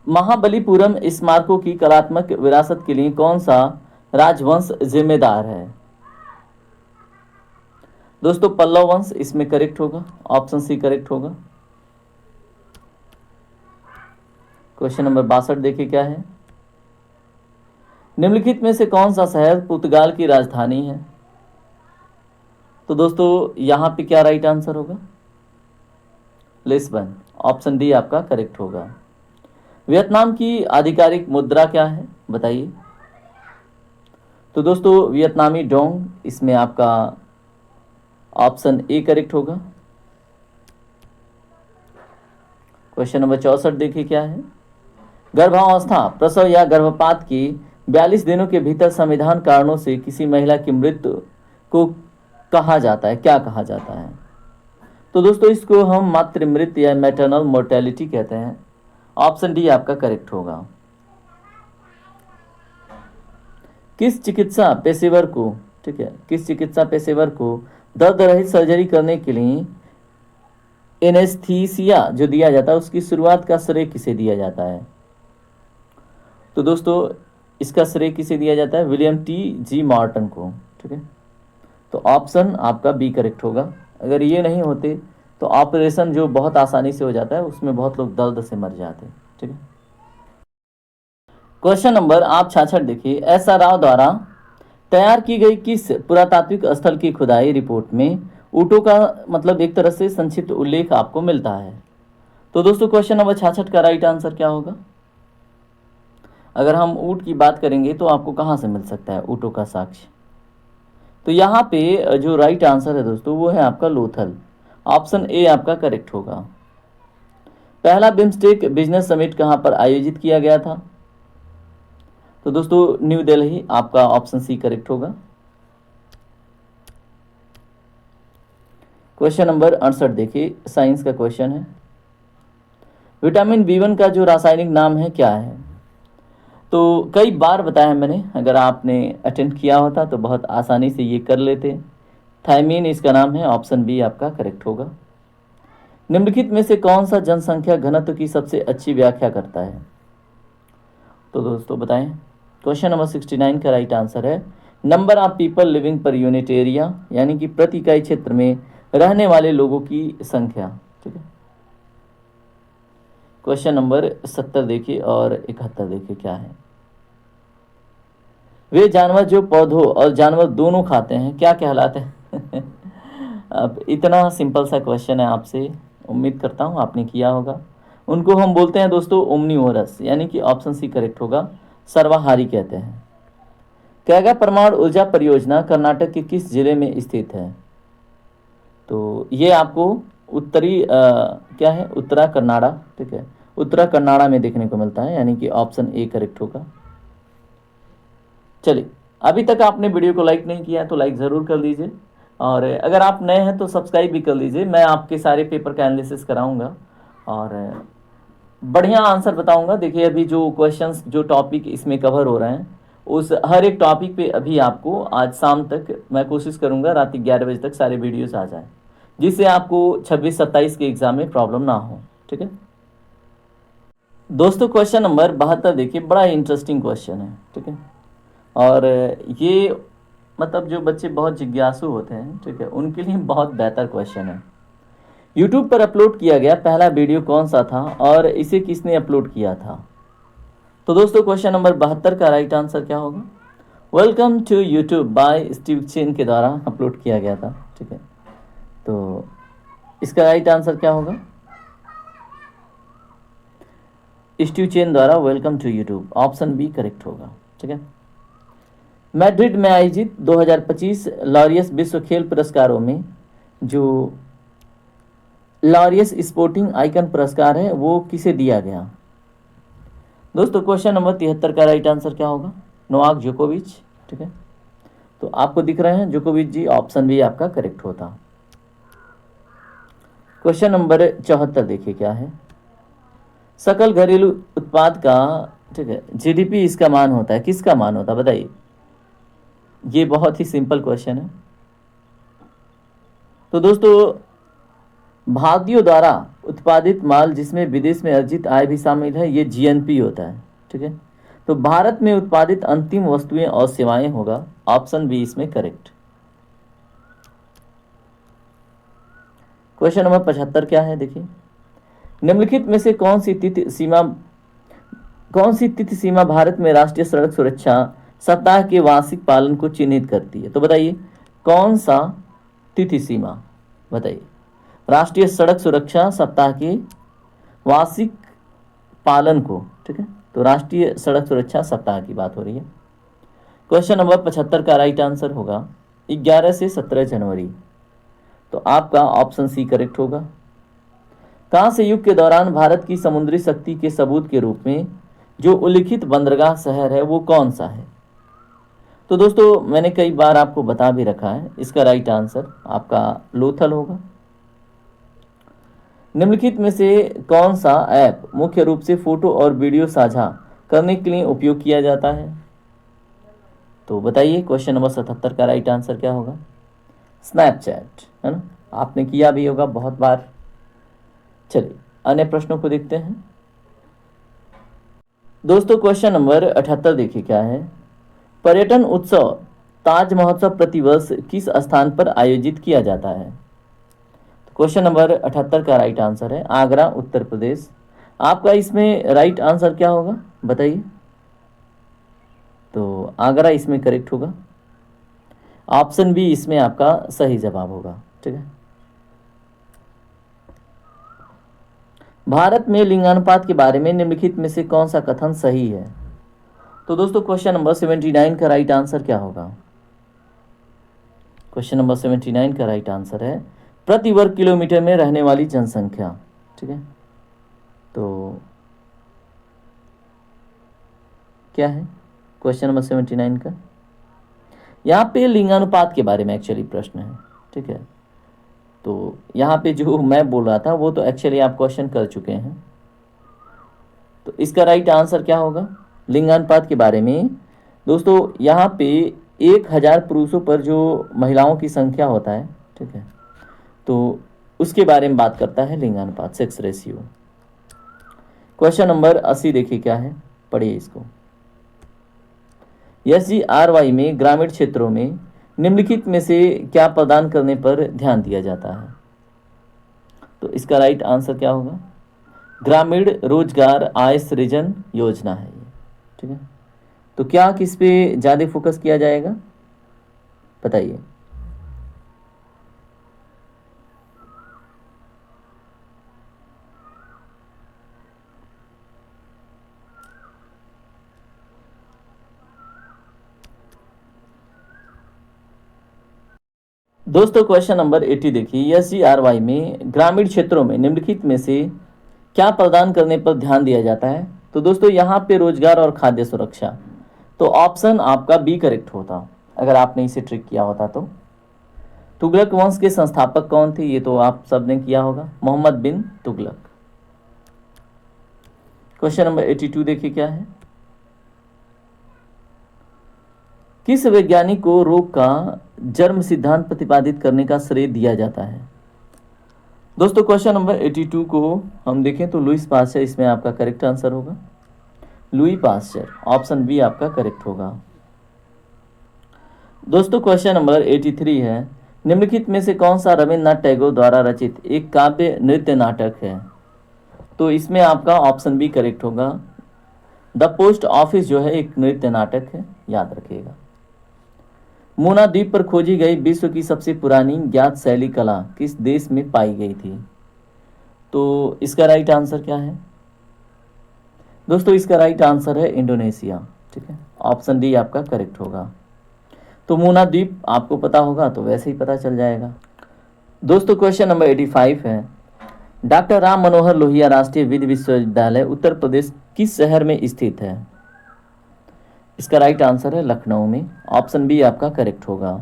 महाबलीपुरम स्मारकों की कलात्मक विरासत के लिए कौन सा राजवंश जिम्मेदार है? दोस्तों पल्लव वंश इसमें करेक्ट होगा, ऑप्शन सी करेक्ट होगा। क्वेश्चन नंबर 62 देखिए क्या है। निम्नलिखित में से कौन सा शहर पुर्तगाल की राजधानी है? तो दोस्तों यहाँ पे क्या राइट आंसर होगा? लिस्बन, ऑप्शन डी आपका करेक्ट होगा। वियतनाम की आधिकारिक मुद्रा क्या है बताइए? तो दोस्तों वियतनामी डोंग, इसमें आपका ऑप्शन ए करेक्ट होगा। क्वेश्चन नंबर 64 देखिए क्या है। गर्भावस्था, प्रसव या गर्भपात की 42 दिनों के भीतर संविधान कारणों से किसी महिला की मृत्यु को कहा जाता है, क्या कहा जाता है? तो दोस्तों इसको हम मातृ मृत्यु या मैटरनल मोर्टेलिटी कहते हैं। ऑप्शन डी आपका करेक्ट होगा। किस चिकित्सा पेशेवर को, ठीक है, किस चिकित्सा पेशेवर को दर्द रहित सर्जरी करने के लिए एनेस्थीसिया जो दिया जाता है उसकी शुरुआत का श्रेय किसे दिया जाता है? तो दोस्तों इसका श्रेय किसे दिया जाता है? विलियम टी जी मॉर्टन को, ठीक है। तो ऑप्शन आपका बी करेक्ट होगा। अगर ये नहीं होते तो ऑपरेशन जो बहुत आसानी से हो जाता है उसमें बहुत लोग दर्द से मर जाते हैं, ठीक है। क्वेश्चन नंबर आप 66 देखिए। एस आर राव द्वारा तैयार की गई किस पुरातात्विक स्थल की खुदाई रिपोर्ट में ऊँटों का मतलब एक तरह से संक्षिप्त उल्लेख आपको मिलता है? तो दोस्तों क्वेश्चन नंबर 66 का राइट आंसर क्या होगा? अगर हम ऊँट की बात करेंगे तो आपको कहाँ से मिल सकता है ऊँटों का साक्ष्य? तो यहाँ पे जो राइट आंसर है दोस्तों वो है आपका लोथल, ऑप्शन ए आपका करेक्ट होगा। पहला बिम्स्टेक बिजनेस समिट कहाँ पर आयोजित किया गया था? तो दोस्तों न्यू दिल्ली, आपका ऑप्शन सी करेक्ट होगा। क्वेश्चन नंबर 68 देखिए, साइंस का क्वेश्चन है। विटामिन बी1 का जो रासायनिक नाम है क्या है? तो कई बार बताया मैंने, अगर आपने अटेंड किया होता तो बहुत आसानी से ये कर लेते। थायमीन इसका नाम है, ऑप्शन बी आपका करेक्ट होगा। निम्नलिखित में से कौन सा जनसंख्या घनत्व की सबसे अच्छी व्याख्या करता है? तो दोस्तों बताएं। क्वेश्चन नंबर 69 का राइट आंसर है number of people living per unit area, यानी कि प्रति इकाई क्षेत्र में रहने वाले लोगों की संख्या, ठीक है। क्वेश्चन नंबर 70 देखिए और 71 देखिए क्या है। वे जानवर जो पौधों और जानवर दोनों खाते हैं क्या कहलाते हैं? अब इतना सिंपल सा क्वेश्चन है, आपसे उम्मीद करता हूँ आपने किया होगा। उनको हम बोलते हैं दोस्तों ओमनीवोरस, यानी कि ऑप्शन सी करेक्ट होगा, सर्वाहारी कहते हैं। कैगा परमाणु ऊर्जा परियोजना कर्नाटक के किस जिले में स्थित है? तो ये आपको उत्तरी क्या है, उत्तरा कन्नाडा, ठीक है, उत्तरा कन्नाडा में देखने को मिलता है, यानी कि ऑप्शन ए करेक्ट होगा। चलिए, अभी तक आपने वीडियो को लाइक नहीं किया है तो लाइक ज़रूर कर लीजिए, और अगर आप नए हैं तो सब्सक्राइब भी कर लीजिए। मैं आपके सारे पेपर का एनालिसिस कराऊंगा और बढ़िया आंसर बताऊंगा। देखिए अभी जो क्वेश्चंस, जो टॉपिक इसमें कवर हो रहे हैं, उस हर एक टॉपिक पे अभी आपको आज शाम तक मैं कोशिश करूंगा रात 11 बजे तक सारे वीडियोस आ जाए, जिससे आपको 26-27 के एग्जाम में प्रॉब्लम ना हो, ठीक है दोस्तों। क्वेश्चन नंबर 72 देखिए, बड़ा इंटरेस्टिंग क्वेश्चन है, ठीक है। और ये मतलब जो बच्चे बहुत जिज्ञासु होते हैं, ठीक है, उनके लिए बहुत बेहतर क्वेश्चन है। यूट्यूब पर अपलोड किया गया पहला वीडियो कौन सा था और इसे किसने अपलोड किया था? तो दोस्तों क्वेश्चन नंबर 72 का राइट आंसर क्या होगा? Welcome to YouTube by Steve Chen के द्वारा अपलोड किया गया था, ठीक है। तो इसका राइट आंसर क्या होगा? स्टीव चेन द्वारा welcome to YouTube, option B correct होगा, ठीक है। मैड्रिड में आयोजित 2025 लॉरियस विश्व खेल पुरस्कारों में जो लॉरियस स्पोर्टिंग आइकन पुरस्कार है वो किसे दिया गया? दोस्तों क्वेश्चन नंबर 73 का राइट आंसर क्या होगा? नोवाक जोकोविच, ठीक है। तो आपको दिख रहे हैं जोकोविच जी, ऑप्शन बी आपका करेक्ट होता। क्वेश्चन नंबर 74 देखिए क्या है। सकल घरेलू उत्पाद का, ठीक है, जीडीपी इसका मान होता है, किसका मान होता है बताइए? ये बहुत ही सिंपल क्वेश्चन है। तो दोस्तों भारतीयों द्वारा उत्पादित माल जिसमें विदेश में अर्जित आय भी शामिल है, ये जीएनपी होता है, ठीक है। तो भारत में उत्पादित अंतिम वस्तुएं और सेवाएं होगा, ऑप्शन बी इसमें करेक्ट। क्वेश्चन नंबर 75 क्या है देखिए। निम्नलिखित में से कौन सी तिथि सीमा भारत में राष्ट्रीय सड़क सुरक्षा सप्ताह के वार्षिक पालन को चिन्हित करती है? तो बताइए कौन सा तिथि सीमा बताइए। राष्ट्रीय सड़क सुरक्षा सप्ताह के वार्षिक पालन को, ठीक है, तो राष्ट्रीय सड़क सुरक्षा सप्ताह की बात हो रही है। क्वेश्चन नंबर 75 का राइट आंसर होगा 11 से 17 जनवरी, तो आपका ऑप्शन सी करेक्ट होगा। कांस्य युग के दौरान भारत की समुद्री शक्ति के सबूत के रूप में जो उल्लिखित बंदरगाह शहर है वो कौन सा है? तो दोस्तों मैंने कई बार आपको बता भी रखा है, इसका राइट आंसर आपका लोथल होगा। निम्नलिखित में से कौन सा ऐप मुख्य रूप से फोटो और वीडियो साझा करने के लिए उपयोग किया जाता है? तो बताइए क्वेश्चन नंबर 77 का राइट आंसर क्या होगा? स्नैपचैट, है ना, आपने किया भी होगा बहुत बार। चलिए अन्य प्रश्नों को देखते हैं। दोस्तों क्वेश्चन नंबर 78 देखिए क्या है। पर्यटन उत्सव ताज महोत्सव प्रतिवर्ष किस स्थान पर आयोजित किया जाता है? क्वेश्चन नंबर 78 का राइट आंसर है आगरा, उत्तर प्रदेश। आपका इसमें राइट आंसर क्या होगा बताइए? तो आगरा इसमें करेक्ट होगा। ऑप्शन बी इसमें आपका सही जवाब होगा, ठीक है। भारत में लिंगानुपात के बारे में निम्नलिखित में से कौन सा कथन सही है? तो दोस्तों क्वेश्चन नंबर 79 का राइट आंसर क्या होगा? क्वेश्चन नंबर 79 का राइट आंसर है प्रति वर्ग किलोमीटर में रहने वाली जनसंख्या, ठीक है। तो क्या है क्वेश्चन नंबर 79 का? यहाँ पे लिंगानुपात के बारे में एक्चुअली प्रश्न है, ठीक है। तो यहाँ पे जो मैं बोल रहा था वो तो एक्चुअली आप क्वेश्चन कर चुके हैं। तो इसका राइट आंसर क्या होगा लिंगानुपात के बारे में? दोस्तों यहाँ पे 1000 पुरुषों पर जो महिलाओं की संख्या होता है, ठीक है, तो उसके बारे में बात करता है लिंगानुपात, सेक्स रेशियो। क्वेश्चन नंबर 80 देखिए क्या है, पढ़िए इसको। SGRY में ग्रामीण क्षेत्रों में निम्नलिखित में से क्या प्रदान करने पर ध्यान दिया जाता है? तो इसका राइट आंसर क्या होगा? ग्रामीण रोजगार आय सृजन योजना है ये, ठीक है। तो क्या किस पे ज़्यादा फोकस किया जाएगा बताइए? दोस्तों क्वेश्चन नंबर 80 देखिए। SGRY में ग्रामीण क्षेत्रों में निम्नलिखित में से क्या प्रदान करने पर ध्यान दिया जाता है? तो दोस्तों यहाँ पे रोजगार और खाद्य सुरक्षा, तो ऑप्शन आपका बी करेक्ट होता अगर आपने इसे ट्रिक किया होता तो। तुगलक वंश के संस्थापक कौन थे? ये तो आप सब ने किया होगा, मोहम्मद बिन तुगलक। क्वेश्चन नंबर 82 देखिए क्या है। किस वैज्ञानिक को रोग का जन्म सिद्धांत प्रतिपादित करने का श्रेय दिया जाता है? दोस्तों क्वेश्चन नंबर 82 को हम देखें तो लुईस पास्चर इसमें आपका करेक्ट आंसर होगा। लुई पास्चर, ऑप्शन बी आपका करेक्ट होगा। दोस्तों क्वेश्चन नंबर 83 है। निम्नलिखित में से कौन सा रविन्द्रनाथ टैगोर द्वारा रचित एक काव्य नृत्य नाटक है? तो इसमें आपका ऑप्शन बी करेक्ट होगा। द पोस्ट ऑफिस जो है एक नृत्य नाटक है, याद रखिएगा। मोना द्वीप पर खोजी गई विश्व की सबसे पुरानी ज्ञात शैली कला किस देश में पाई गई थी? तो इसका राइट आंसर क्या है? दोस्तों इसका राइट आंसर है इंडोनेशिया, ठीक है। ऑप्शन डी आपका करेक्ट होगा। तो मोना द्वीप आपको पता होगा तो वैसे ही पता चल जाएगा। दोस्तों क्वेश्चन नंबर 85 है। डॉक्टर राम मनोहर लोहिया राष्ट्रीय विधि विश्वविद्यालय उत्तर प्रदेश किस शहर में स्थित है? इसका राइट आंसर है लखनऊ में, ऑप्शन बी आपका करेक्ट होगा।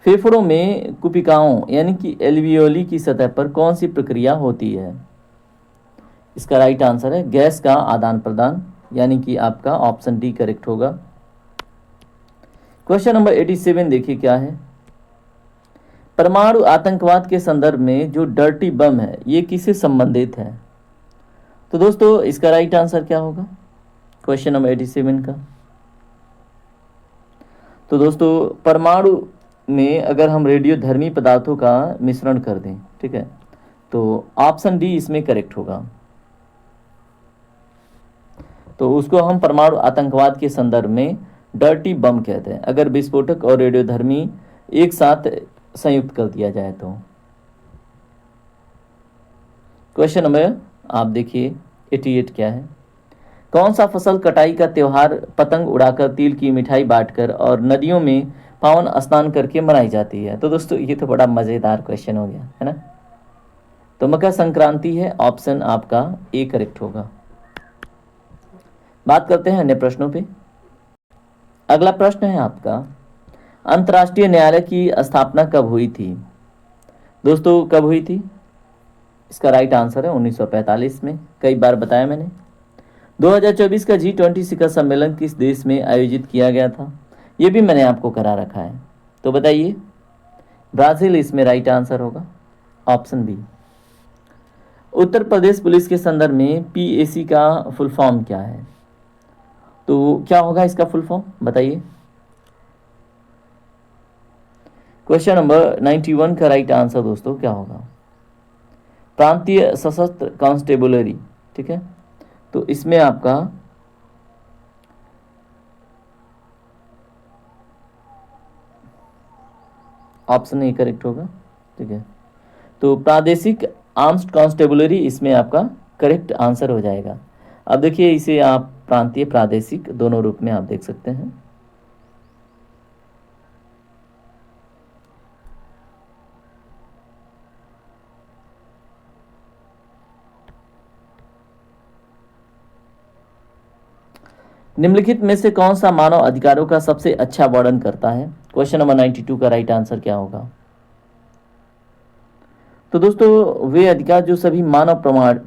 फेफड़ों में कुपिकाओं यानी कि एल्वियोली की सतह पर कौन सी प्रक्रिया होती है? इसका राइट आंसर है गैस का आदान प्रदान, यानी कि आपका ऑप्शन डी करेक्ट होगा। क्वेश्चन नंबर 87 देखिए क्या है। परमाणु आतंकवाद के संदर्भ में जो डर्टी बम है ये किससे संबंधित है? तो दोस्तों इसका राइट आंसर क्या होगा क्वेश्चन नंबर 87 का? तो दोस्तों परमाणु में अगर हम रेडियोधर्मी पदार्थों का मिश्रण कर दें, ठीक है, तो ऑप्शन डी इसमें करेक्ट होगा। तो उसको हम परमाणु आतंकवाद के संदर्भ में डर्टी बम कहते हैं। अगर विस्फोटक और रेडियोधर्मी एक साथ संयुक्त कर दिया जाए तो। क्वेश्चन नंबर आप देखिए 88 क्या है। कौन सा फसल कटाई का त्योहार पतंग उड़ाकर, तिल की मिठाई बांटकर और नदियों में पावन स्नान करके मनाई जाती है? तो दोस्तों ये तो बड़ा मजेदार क्वेश्चन हो गया है ना। तो मकर संक्रांति है, ऑप्शन आपका ए करेक्ट होगा। बात करते हैं अन्य प्रश्नों पे। अगला प्रश्न है आपका, अंतर्राष्ट्रीय न्यायालय की स्थापना कब हुई थी? दोस्तों कब हुई थी? इसका राइट आंसर है 1945 में। कई बार बताया मैंने। 2024 का G20 शिखर सम्मेलन किस देश में आयोजित किया गया था? ये भी मैंने आपको करा रखा है, तो बताइए। ब्राजील इसमें राइट आंसर होगा, option B. Uttar Pradesh police के संदर्भ में PAC का फुल फॉर्म क्या है? तो क्या होगा इसका फुल फॉर्म, बताइए। क्वेश्चन नंबर 91 का राइट आंसर दोस्तों क्या होगा? प्रांतीय सशस्त्र कांस्टेबलरी, ठीक है। तो इसमें आपका ऑप्शन ए करेक्ट होगा, ठीक है। तो प्रादेशिक आर्म्ड कांस्टेबलरी इसमें आपका करेक्ट आंसर हो जाएगा। अब देखिए इसे आप प्रांतीय, प्रादेशिक दोनों रूप में आप देख सकते हैं। निम्नलिखित में से कौन सा मानव अधिकारों का सबसे अच्छा वर्णन करता है? क्वेश्चन नंबर 92 का राइट आंसर क्या होगा? तो दोस्तों वे अधिकार जो सभी मानव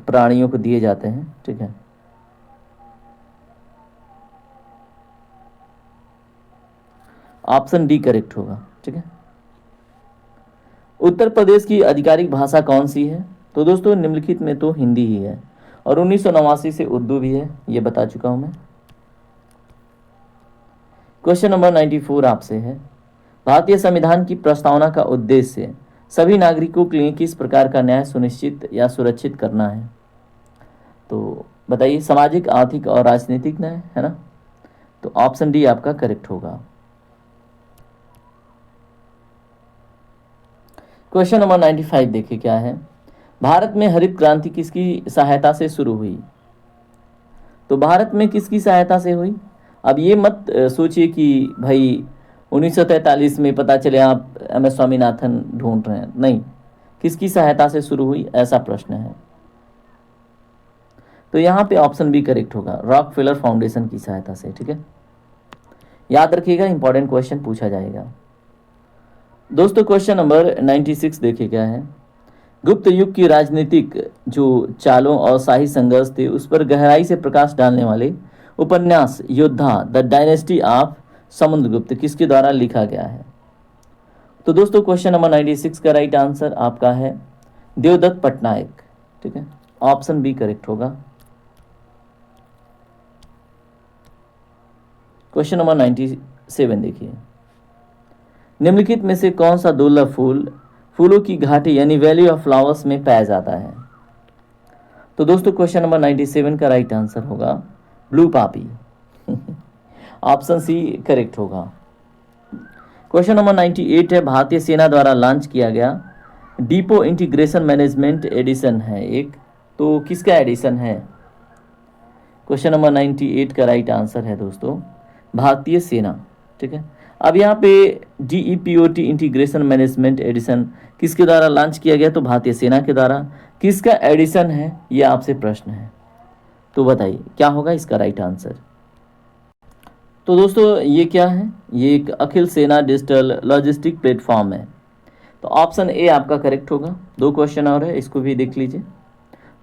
प्राणियों को दिए जाते हैं, ठीक है। ऑप्शन डी करेक्ट होगा, ठीक है। उत्तर प्रदेश की आधिकारिक भाषा कौन सी है? तो दोस्तों निम्नलिखित में तो हिंदी ही है, और 1989 से उर्दू भी है, ये बता चुका हूं मैं। क्वेश्चन नंबर 94 आपसे है, भारतीय संविधान की प्रस्तावना का उद्देश्य सभी नागरिकों के लिए किस प्रकार का न्याय सुनिश्चित या सुरक्षित करना है? तो बताइए। सामाजिक, आर्थिक और राजनीतिक न्याय, है ना। तो ऑप्शन डी आपका करेक्ट होगा। क्वेश्चन नंबर 95 देखिए क्या है। भारत में हरित क्रांति किसकी सहायता से शुरू हुई? तो भारत में किसकी सहायता से हुई? अब ये मत सोचिए कि भाई 1943 में पता चले आप MS स्वामीनाथन ढूंढ रहे हैं, नहीं। किसकी सहायता से शुरू हुई, ऐसा प्रश्न है। तो यहाँ पे ऑप्शन बी करेक्ट होगा, रॉकफेलर फाउंडेशन की सहायता से, ठीक है। याद रखिएगा, इंपॉर्टेंट क्वेश्चन पूछा जाएगा। दोस्तों क्वेश्चन नंबर 96 देखिए क्या है। गुप्त युग की राजनीतिक जो चालों और शाही संघर्ष थे उस पर गहराई से प्रकाश डालने वाले उपन्यास योद्धा द डायनेस्टी ऑफ समुद्रगुप्त किसके द्वारा लिखा गया है? तो दोस्तों क्वेश्चन नंबर 96 का राइट आंसर आपका है देवदत्त पटनायक, ठीक है। ऑप्शन बी करेक्ट होगा। क्वेश्चन नंबर 97 देखिए। निम्नलिखित में से कौन सा दुर्लभ फूल फूलों की घाटी यानी वैली ऑफ फ्लावर्स में पाया जाता है? तो दोस्तों क्वेश्चन नंबर 97 का राइट आंसर होगा ब्लू पापी। ऑप्शन सी करेक्ट होगा। क्वेश्चन नंबर 98 है, भारतीय सेना द्वारा लॉन्च किया गया डिपो इंटीग्रेशन मैनेजमेंट एडिशन है एक, तो किसका एडिशन है? क्वेश्चन नंबर 98 का राइट आंसर है दोस्तों भारतीय सेना, ठीक है। अब यहाँ पे DEPOT इंटीग्रेशन मैनेजमेंट एडिशन किसके द्वारा लॉन्च किया गया? तो भारतीय सेना के द्वारा। किसका एडिशन है, ये आपसे प्रश्न है, तो बताइए क्या होगा इसका राइट आंसर। तो दोस्तों ये क्या है? ये एक अखिल सेना डिजिटल लॉजिस्टिक प्लेटफॉर्म है, तो ऑप्शन ए आपका करेक्ट होगा। 2 क्वेश्चन और है, इसको भी देख लीजिए,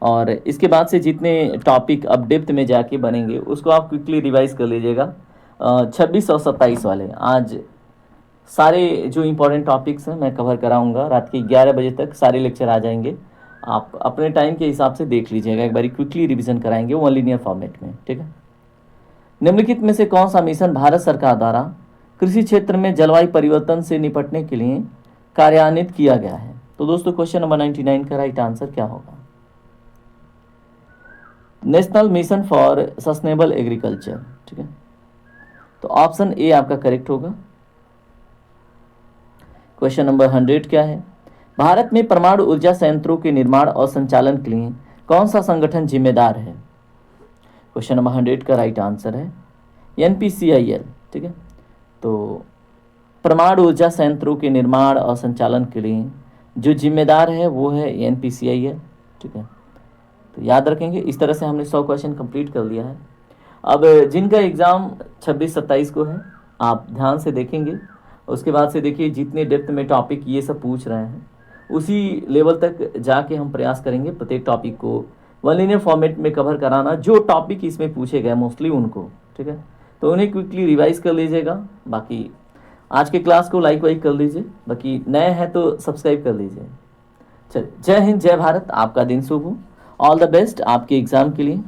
और इसके बाद से जितने टॉपिक अब डेप्थ में जाके बनेंगे उसको आप क्विकली रिवाइज कर लीजिएगा। 26 और 27 वाले आज सारे जो इम्पोर्टेंट टॉपिक्स हैं मैं कवर कराऊंगा। रात के 11 बजे तक सारे लेक्चर आ जाएंगे, आप अपने टाइम के हिसाब से देख लीजिएगा, एक बारी क्विकली रिवीजन कराएंगे वन लीनियर फॉर्मेट में, ठीक है। निम्नलिखित में से कौन सा मिशन भारत सरकार द्वारा कृषि क्षेत्र में जलवायु परिवर्तन से निपटने के लिए कार्यान्वित किया गया है? तो दोस्तों क्वेश्चन नंबर 99 का राइट आंसर क्या होगा? National mission for sustainable agriculture, ठीक है। तो ऑप्शन ए आपका करेक्ट होगा। क्वेश्चन नंबर 100 क्या है? भारत में परमाणु ऊर्जा संयंत्रों के निर्माण और संचालन के लिए कौन सा संगठन जिम्मेदार है? क्वेश्चन नंबर 100 का राइट आंसर है NPCIL। ठीक है, तो परमाणु ऊर्जा संयंत्रों के निर्माण और संचालन के लिए जो जिम्मेदार है वो है NPCIL। ठीक है, तो याद रखेंगे। इस तरह से हमने 100 क्वेश्चन कंप्लीट कर लिया है। अब जिनका एग्ज़ाम 26-27 को है, आप ध्यान से देखेंगे। उसके बाद से देखिए जितने डेप्थ में टॉपिक ये सब पूछ रहे हैं उसी लेवल तक जाके हम प्रयास करेंगे प्रत्येक टॉपिक को वन लिनियर फॉर्मेट में कवर कराना, जो टॉपिक इसमें पूछे गए मोस्टली उनको। ठीक है, तो उन्हें क्विकली रिवाइज कर लीजिएगा। बाकी आज के क्लास को लाइक वाइक कर लीजिए, बाकी नए हैं तो सब्सक्राइब कर लीजिए। चलिए, जय हिंद, जय भारत, आपका दिन शुभ हो। ऑल द बेस्ट आपके एग्ज़ाम के लिए।